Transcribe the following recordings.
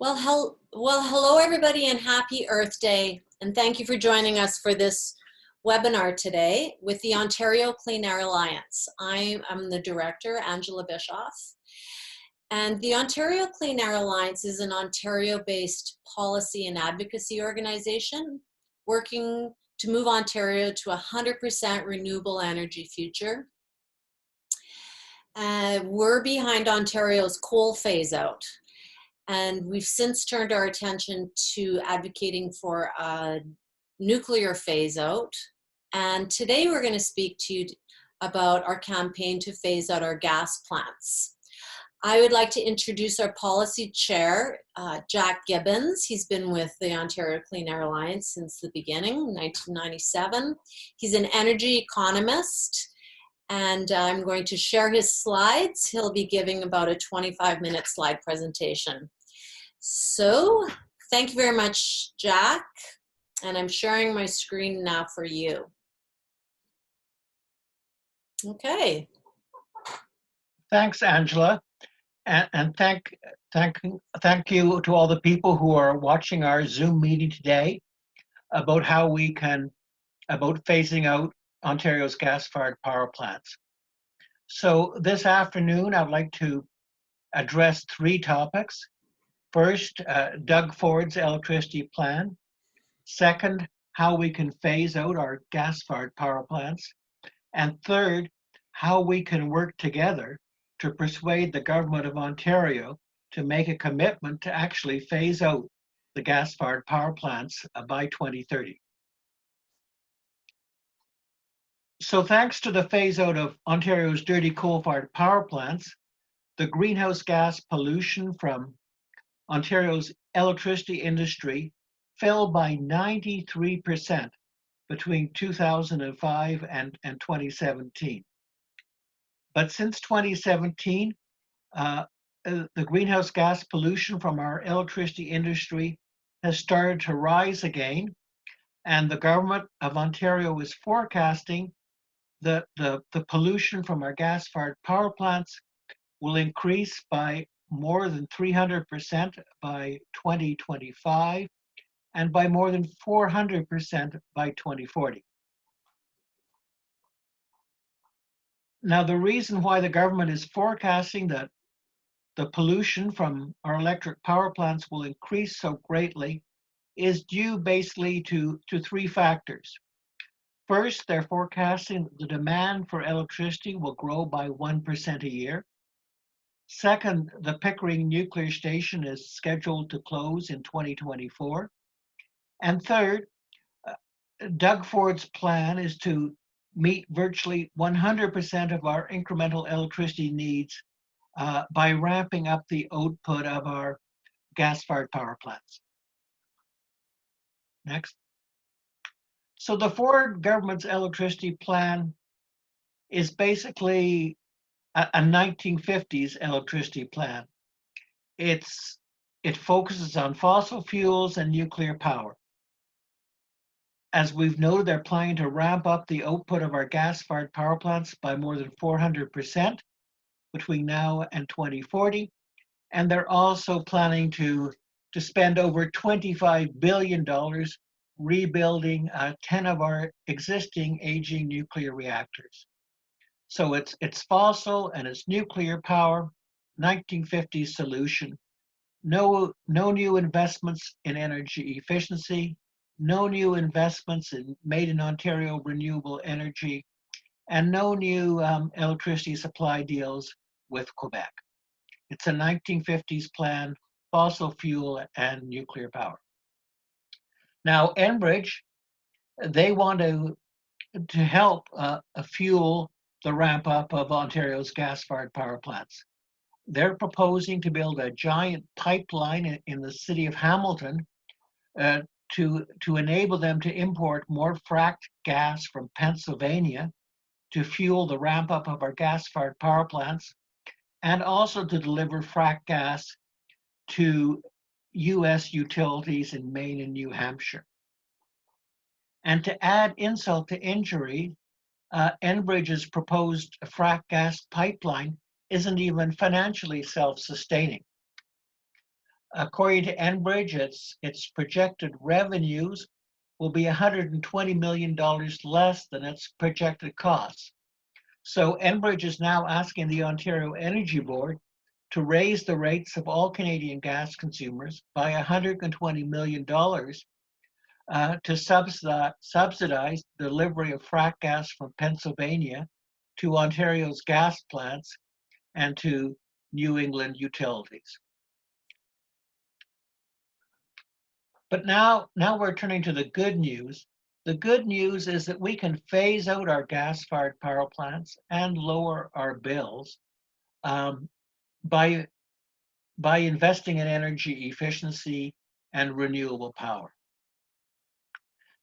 Hello everybody and happy Earth Day. And thank you for joining us for this webinar today with the Ontario Clean Air Alliance. I am the director, Angela Bischoff. And the Ontario Clean Air Alliance is an Ontario-based policy and advocacy organization working to move Ontario to a 100% renewable energy future. We're behind Ontario's coal phase out. And we've since turned our attention to advocating for a nuclear phase out. And today we're going to speak to you about our campaign to phase out our gas plants. I would like to introduce our policy chair, Jack Gibbons. He's been with the Ontario Clean Air Alliance since the beginning, 1997. He's an energy economist. And I'm going to share his slides. He'll be giving about a 25-minute slide presentation. So thank you very much, Jack. And I'm sharing my screen now for you. Okay. Thanks, Angela. And thank you to all the people who are watching our Zoom meeting today about about phasing out Ontario's gas-fired power plants. So this afternoon, I'd like to address three topics. First, Doug Ford's electricity plan. Second, how we can phase out our gas-fired power plants. And third, how we can work together to persuade the government of Ontario to make a commitment to actually phase out the gas-fired power plants by 2030. So thanks to the phase out of Ontario's dirty coal-fired power plants, the greenhouse gas pollution from Ontario's electricity industry fell by 93% between 2005 and 2017. But since 2017, the greenhouse gas pollution from our electricity industry has started to rise again, and the government of Ontario is forecasting that the pollution from our gas-fired power plants will increase by more than 300% by 2025 and by more than 400% by 2040. Now, the reason why the government is forecasting that the pollution from our electric power plants will increase so greatly is due basically to three factors. First, they're forecasting the demand for electricity will grow by 1% a year. Second, the Pickering nuclear station is scheduled to close in 2024. And third, Doug Ford's plan is to meet virtually 100% of our incremental electricity needs by ramping up the output of our gas-fired power plants. Next. So the Ford government's electricity plan is basically a 1950s electricity plan. It focuses on fossil fuels and nuclear power. As we've noted, they're planning to ramp up the output of our gas-fired power plants by more than 400% between now and 2040. And they're also planning to spend over $25 billion rebuilding 10 of our existing aging nuclear reactors. So it's fossil and it's nuclear power, 1950s solution. No new investments in energy efficiency, no new investments in made in Ontario renewable energy, and no new electricity supply deals with Quebec. It's a 1950s plan, fossil fuel and nuclear power. Now, Ambridge, they want to help fuel the ramp up of Ontario's gas-fired power plants. They're proposing to build a giant pipeline in the city of Hamilton to enable them to import more fracked gas from Pennsylvania to fuel the ramp up of our gas-fired power plants, and also to deliver fracked gas to US utilities in Maine and New Hampshire. And to add insult to injury, Enbridge's proposed frack gas pipeline isn't even financially self-sustaining. According to Enbridge, its projected revenues will be $120 million less than its projected costs. So Enbridge is now asking the Ontario Energy Board to raise the rates of all Canadian gas consumers by $120 million to subsidize delivery of frack gas from Pennsylvania to Ontario's gas plants and to New England utilities. But now we're turning to the good news. The good news is that we can phase out our gas-fired power plants and lower our bills by investing in energy efficiency and renewable power.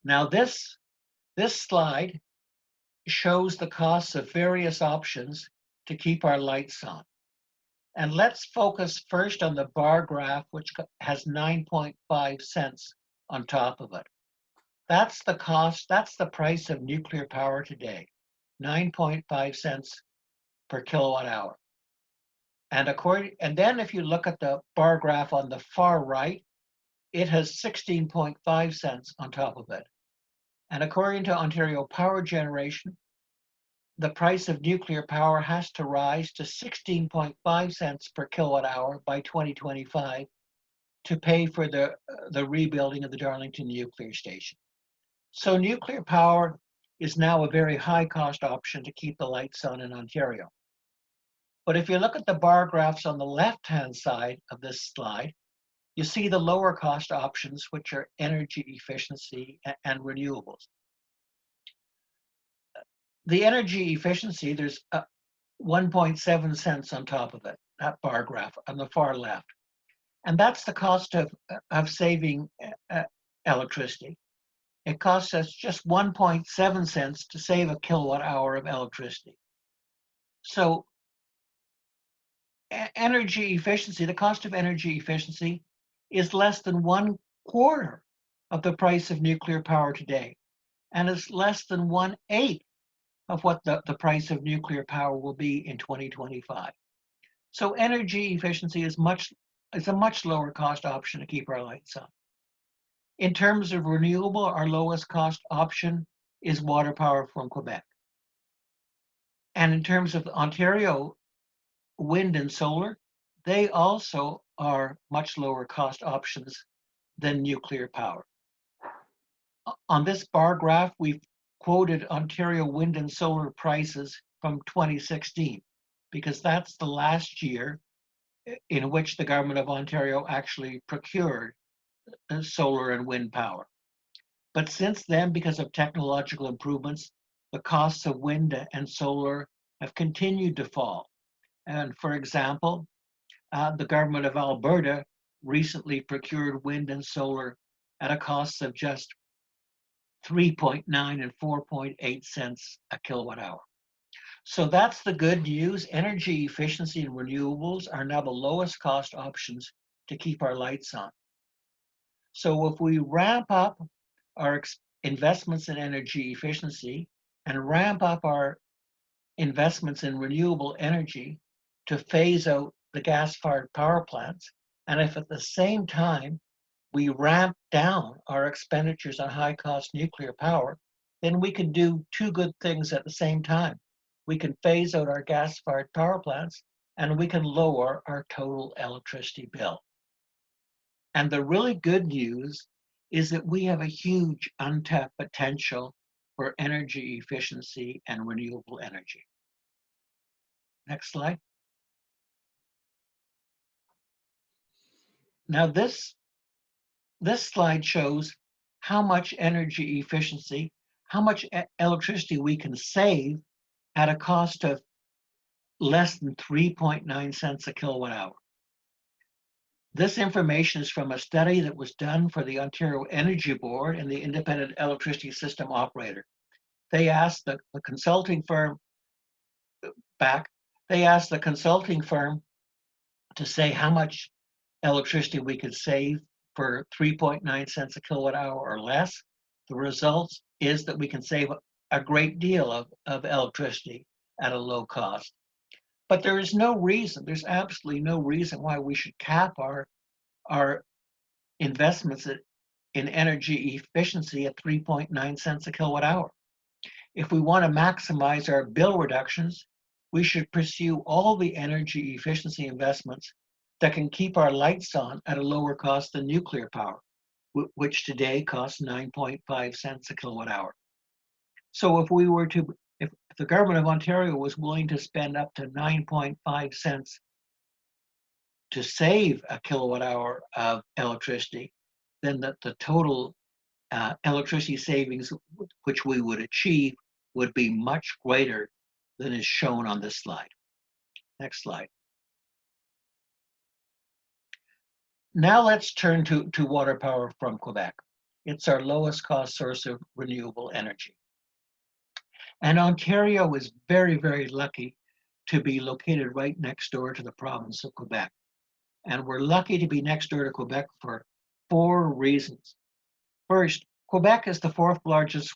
Now this slide shows the costs of various options to keep our lights on. And let's focus first on the bar graph, which has 9.5 cents on top of it. That's the cost, that's the price of nuclear power today, 9.5 cents per kilowatt hour. And then if you look at the bar graph on the far right, it has 16.5 cents on top of it. And according to Ontario Power Generation, the price of nuclear power has to rise to 16.5 cents per kilowatt hour by 2025 to pay for the rebuilding of the Darlington nuclear station. So nuclear power is now a very high cost option to keep the lights on in Ontario. But if you look at the bar graphs on the left-hand side of this slide, you see the lower cost options, which are energy efficiency and renewables. The energy efficiency, there's 1.7 cents on top of it, that bar graph on the far left. And that's the cost of saving electricity. It costs us just 1.7 cents to save a kilowatt hour of electricity. So energy efficiency, the cost of energy efficiency is less than 1/4 of the price of nuclear power today. And it's less than 1/8 of what the price of nuclear power will be in 2025. So energy efficiency is a much lower cost option to keep our lights on. In terms of renewable, our lowest cost option is water power from Quebec. And in terms of Ontario wind and solar, they also are much lower cost options than nuclear power. On this bar graph, we've quoted Ontario wind and solar prices from 2016, because that's the last year in which the government of Ontario actually procured solar and wind power. But since then, because of technological improvements, the costs of wind and solar have continued to fall. And for example, the government of Alberta recently procured wind and solar at a cost of just 3.9 and 4.8 cents a kilowatt hour. So that's the good news. Energy efficiency and renewables are now the lowest cost options to keep our lights on. So if we ramp up our investments in energy efficiency and ramp up our investments in renewable energy to phase out the gas-fired power plants, and if at the same time we ramp down our expenditures on high-cost nuclear power, then we can do two good things at the same time. We can phase out our gas-fired power plants, and we can lower our total electricity bill. And the really good news is that we have a huge untapped potential for energy efficiency and renewable energy. Next slide. Now this slide shows how much energy efficiency, how much electricity we can save at a cost of less than 3.9 cents a kilowatt hour. This information is from a study that was done for the Ontario Energy Board and the Independent Electricity System Operator. They asked the consulting firm to say how much electricity we could save for 3.9 cents a kilowatt hour or less. The result is that we can save a great deal of electricity at a low cost. But there is no reason, there's absolutely no reason why we should cap our our investments in energy efficiency at 3.9 cents a kilowatt hour. If we want to maximize our bill reductions, we should pursue all the energy efficiency investments that can keep our lights on at a lower cost than nuclear power, which today costs 9.5 cents a kilowatt hour. So if the government of Ontario was willing to spend up to 9.5 cents to save a kilowatt hour of electricity, then the total electricity savings which we would achieve would be much greater than is shown on this slide. Next slide. Now let's turn to water power from Quebec. It's our lowest cost source of renewable energy. And Ontario is very, very lucky to be located right next door to the province of Quebec. And we're lucky to be next door to Quebec for 4 reasons. First, Quebec is the 4th largest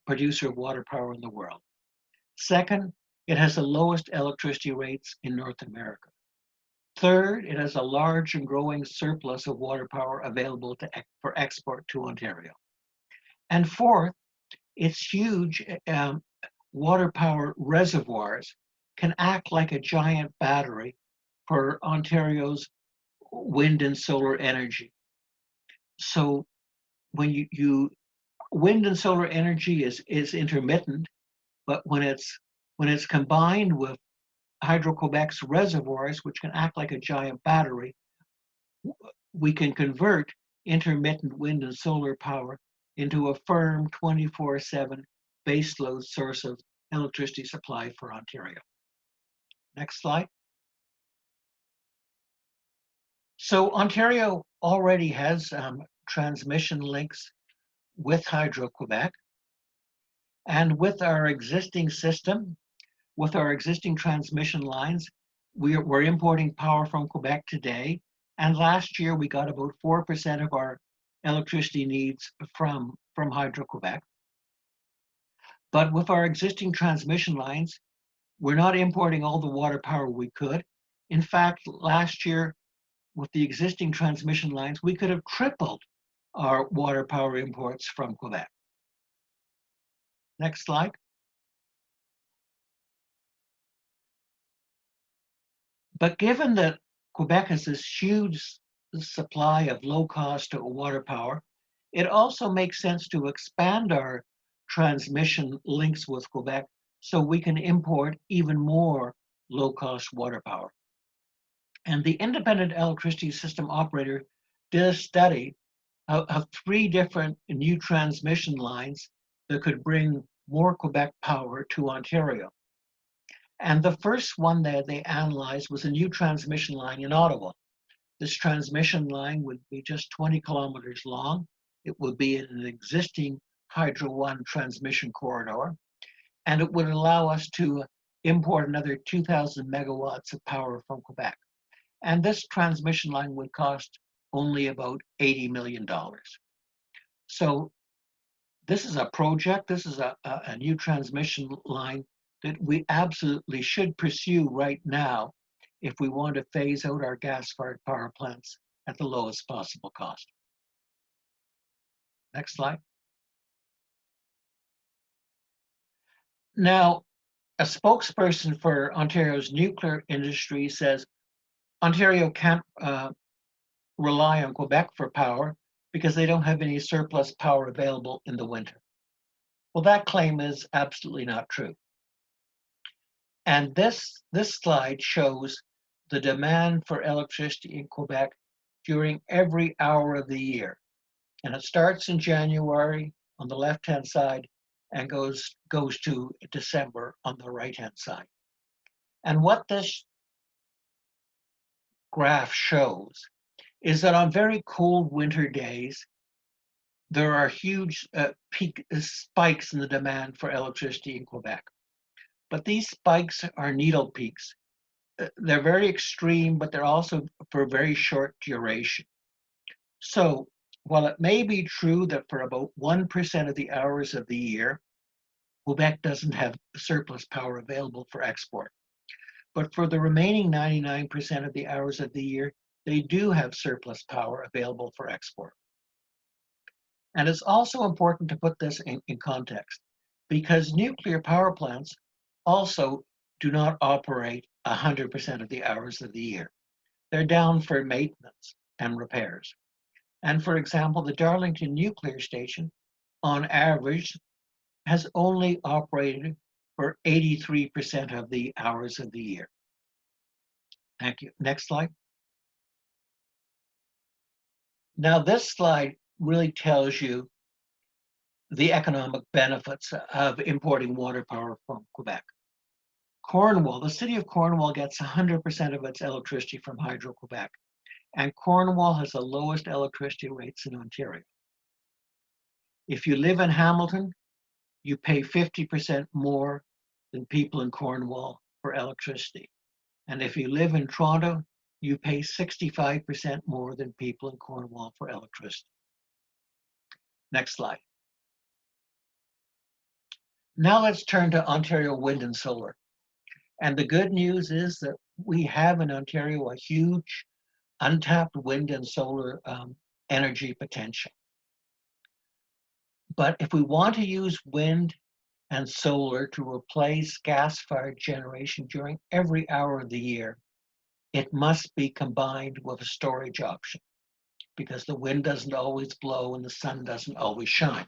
producer of water power in the world. Second, it has the lowest electricity rates in North America. Third, it has a large and growing surplus of water power available for export to Ontario. And fourth, its huge water power reservoirs can act like a giant battery for Ontario's wind and solar energy. So when wind and solar energy is intermittent, but when it's combined with Hydro-Quebec's reservoirs, which can act like a giant battery, we can convert intermittent wind and solar power into a firm 24/7 baseload source of electricity supply for Ontario. Next slide. So Ontario already has transmission links with Hydro-Quebec, and with our existing system, with our existing transmission lines, we're importing power from Quebec today. And last year, we got about 4% of our electricity needs from Hydro-Quebec. But with our existing transmission lines, we're not importing all the water power we could. In fact, last year, with the existing transmission lines, we could have tripled our water power imports from Quebec. Next slide. But given that Quebec has this huge supply of low-cost water power, it also makes sense to expand our transmission links with Quebec so we can import even more low-cost water power. And the Independent Electricity System Operator did a study of 3 different new transmission lines that could bring more Quebec power to Ontario. And the first one that they analyzed was a new transmission line in Ottawa. This transmission line would be just 20 kilometers long. It would be in an existing Hydro One transmission corridor, and it would allow us to import another 2,000 megawatts of power from Quebec. And this transmission line would cost only about $80 million. So this is a project, this is a new transmission line that we absolutely should pursue right now if we want to phase out our gas-fired power plants at the lowest possible cost. Next slide. Now, a spokesperson for Ontario's nuclear industry says Ontario can't rely on Quebec for power because they don't have any surplus power available in the winter. Well, that claim is absolutely not true. And this slide shows the demand for electricity in Quebec during every hour of the year. And it starts in January on the left-hand side and goes to December on the right-hand side. And what this graph shows is that on very cold winter days, there are huge spikes in the demand for electricity in Quebec. But these spikes are needle peaks. They're very extreme, but they're also for very short duration. So while it may be true that for about 1% of the hours of the year, Quebec doesn't have surplus power available for export, but for the remaining 99% of the hours of the year, they do have surplus power available for export. And it's also important to put this in context because nuclear power plants also do not operate 100% of the hours of the year. They're down for maintenance and repairs. And for example, the Darlington Nuclear Station, on average, has only operated for 83% of the hours of the year. Thank you. Next slide. Now, this slide really tells you the economic benefits of importing water power from Quebec. Cornwall, the city of Cornwall gets 100% of its electricity from Hydro-Quebec, and Cornwall has the lowest electricity rates in Ontario. If you live in Hamilton, you pay 50% more than people in Cornwall for electricity. And if you live in Toronto, you pay 65% more than people in Cornwall for electricity. Next slide. Now let's turn to Ontario wind and solar. And the good news is that we have in Ontario a huge untapped wind and solar energy potential. But if we want to use wind and solar to replace gas-fired generation during every hour of the year, it must be combined with a storage option because the wind doesn't always blow and the sun doesn't always shine.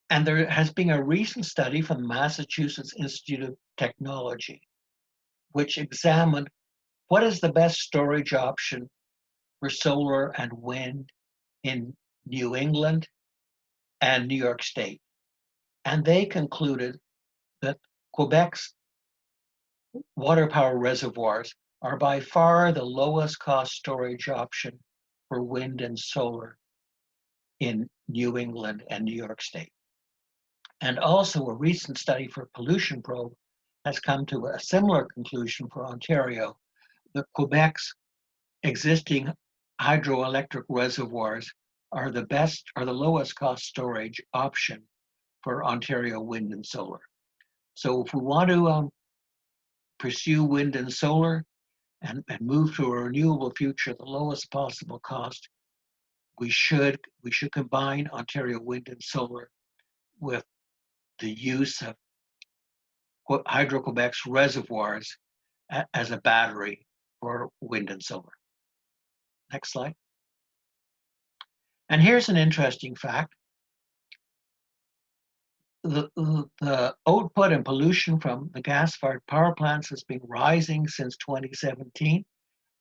And there has been a recent study from the Massachusetts Institute of Technology, which examined what is the best storage option for solar and wind in New England and New York State. And they concluded that Quebec's water power reservoirs are by far the lowest cost storage option for wind and solar in New England and New York State. And also a recent study for Pollution Probe has come to a similar conclusion for Ontario, that Quebec's existing hydroelectric reservoirs are the lowest cost storage option for Ontario wind and solar. So if we want to pursue wind and solar and move to a renewable future at the lowest possible cost, we should combine Ontario wind and solar with the use of Hydro-Quebec's reservoirs as a battery for wind and solar. Next slide. And here's an interesting fact. The output and pollution from the gas-fired power plants has been rising since 2017.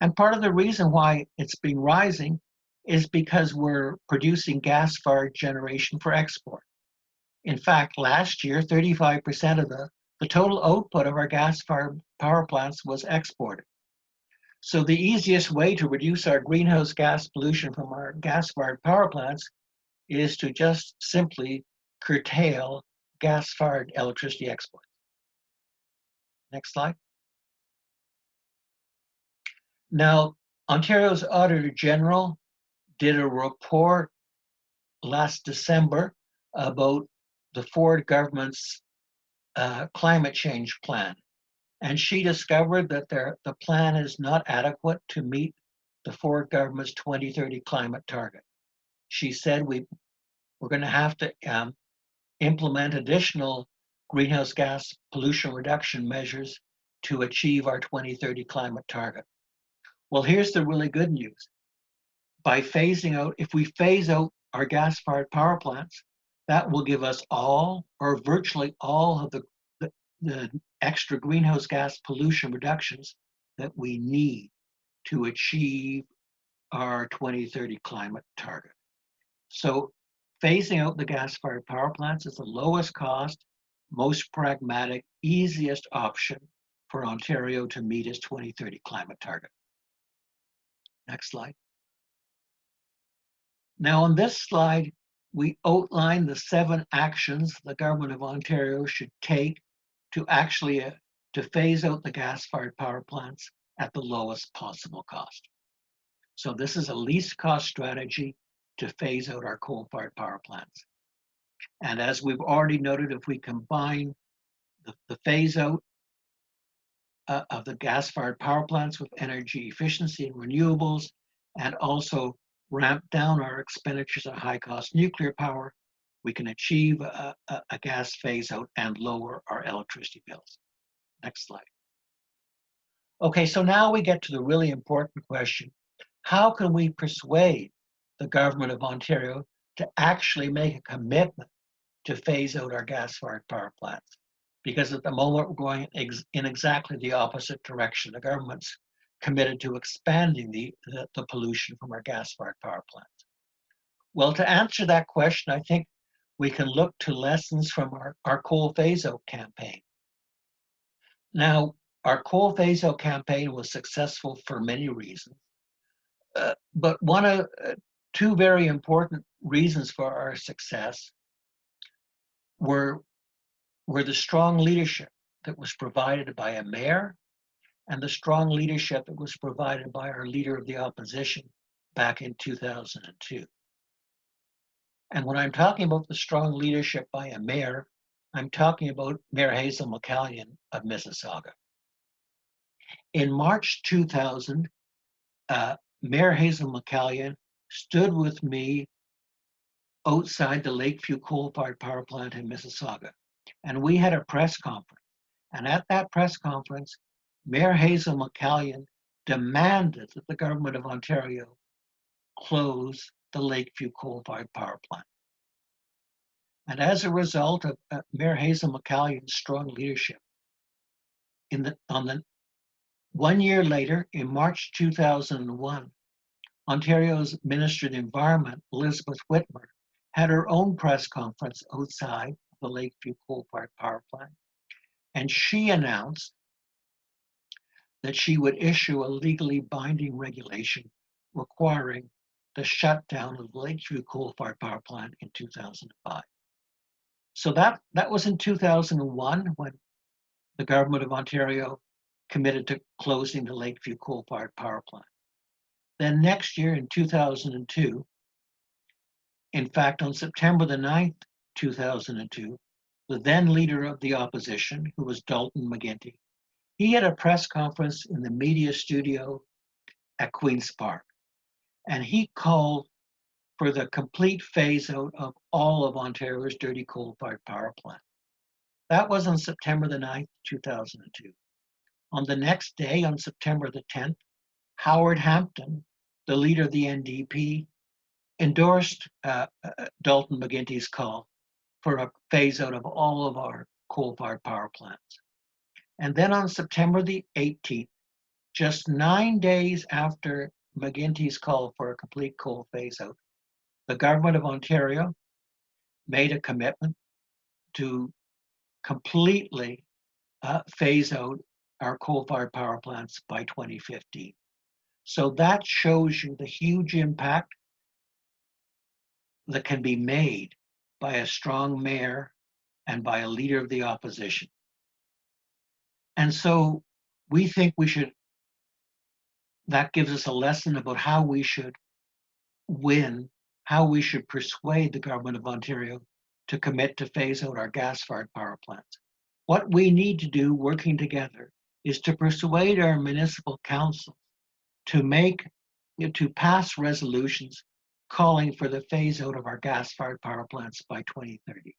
And part of the reason why it's been rising is because we're producing gas-fired generation for export. In fact, last year, 35% of the total output of our gas-fired power plants was exported. So the easiest way to reduce our greenhouse gas pollution from our gas-fired power plants is to just simply curtail gas-fired electricity exports. Next slide. Now, Ontario's Auditor General did a report last December about the Ford government's climate change plan. And she discovered that the plan is not adequate to meet the Ford government's 2030 climate target. She said we're going to have to implement additional greenhouse gas pollution reduction measures to achieve our 2030 climate target. Well, here's the really good news. If we phase out our gas-fired power plants, that will give us all or virtually all of the extra greenhouse gas pollution reductions that we need to achieve our 2030 climate target. So phasing out the gas-fired power plants is the lowest cost, most pragmatic, easiest option for Ontario to meet its 2030 climate target. Next slide. Now on this slide, we outline the 7 actions the government of Ontario should take to actually to phase out the gas-fired power plants at the lowest possible cost. So this is a least cost strategy to phase out our coal-fired power plants. And as we've already noted, if we combine the phase out of the gas-fired power plants with energy efficiency and renewables, and also ramp down our expenditures on high-cost nuclear power, we can achieve a gas phase-out and lower our electricity bills. Next slide. Okay, so now we get to the really important question. How can we persuade the government of Ontario to actually make a commitment to phase out our gas-fired power plants? Because at the moment, we're going in exactly the opposite direction. The government's committed to expanding the pollution from our gas-fired power plants. Well, to answer that question, I think we can look to lessons from our coal phase-out campaign. Now, our coal phase-out campaign was successful for many reasons, but two very important reasons for our success were the strong leadership that was provided by a mayor and the strong leadership that was provided by our leader of the opposition back in 2002. And when I'm talking about the strong leadership by a mayor, I'm talking about Mayor Hazel McCallion of Mississauga. In March 2000, Mayor Hazel McCallion stood with me outside the Lakeview coal-fired power plant in Mississauga, and we had a press conference. And at that press conference, Mayor Hazel McCallion demanded that the government of Ontario close the Lakeview coal-fired power plant. And as a result of Mayor Hazel McCallion's strong leadership, 1 year later, in March 2001, Ontario's Minister of the Environment, Elizabeth Whitmer, had her own press conference outside the Lakeview coal-fired power plant, and she announced that she would issue a legally binding regulation requiring the shutdown of the Lakeview coal-fired power plant in 2005. So that was in 2001 when the government of Ontario committed to closing the Lakeview coal-fired power plant. Then next year in 2002, in fact, on September the 9th, 2002, the then leader of the opposition, who was Dalton McGuinty, he had a press conference in the media studio at Queen's Park, and he called for the complete phase out of all of Ontario's dirty coal-fired power plants. That was on September the 9th, 2002. On the next day, on September the 10th, Howard Hampton, the leader of the NDP, endorsed Dalton McGuinty's call for a phase out of all of our coal-fired power plants. And then on September the 18th, just 9 days after McGuinty's call for a complete coal phase out, the government of Ontario made a commitment to completely phase out our coal-fired power plants by 2015. So that shows you the huge impact that can be made by a strong mayor and by a leader of the opposition. And so we think that gives us a lesson about how we should win, how we should persuade the government of Ontario to commit to phase out our gas-fired power plants. What we need to do, working together, is to persuade our municipal councils to pass resolutions calling for the phase out of our gas-fired power plants by 2030.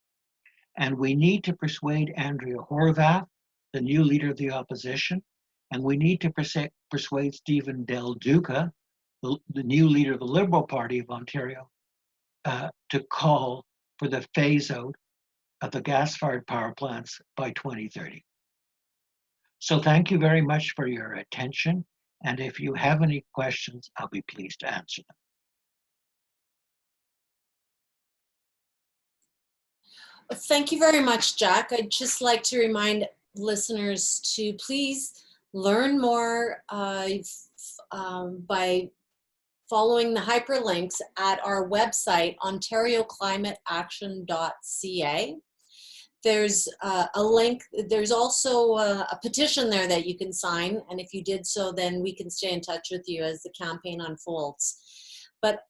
And we need to persuade Andrea Horwath, the new leader of the opposition, and we need to persuade Stephen Del Duca, the new leader of the Liberal Party of Ontario, to call for the phase out of the gas-fired power plants by 2030. So thank you very much for your attention. And if you have any questions, I'll be pleased to answer them. Thank you very much, Jack. I'd just like to remind listeners to please learn more by following the hyperlinks at our website, ontarioclimateaction.ca. There's a link, there's also a petition there that you can sign, and if you did so, then we can stay in touch with you as the campaign unfolds. But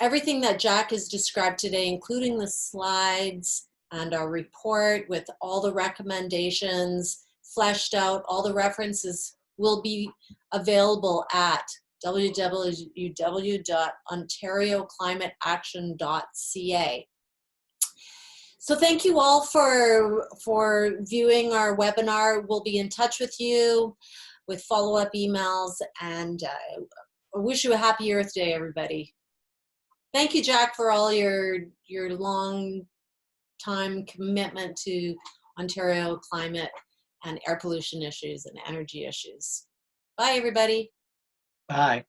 everything that Jack has described today, including the slides and our report with all the recommendations, fleshed out. All the references will be available at www.ontarioclimateaction.ca. So thank you all for viewing our webinar. We'll be in touch with you with follow-up emails, and I wish you a happy Earth Day, everybody. Thank you, Jack, for all your long time commitment to Ontario climate and air pollution issues and energy issues. Bye, everybody. Bye.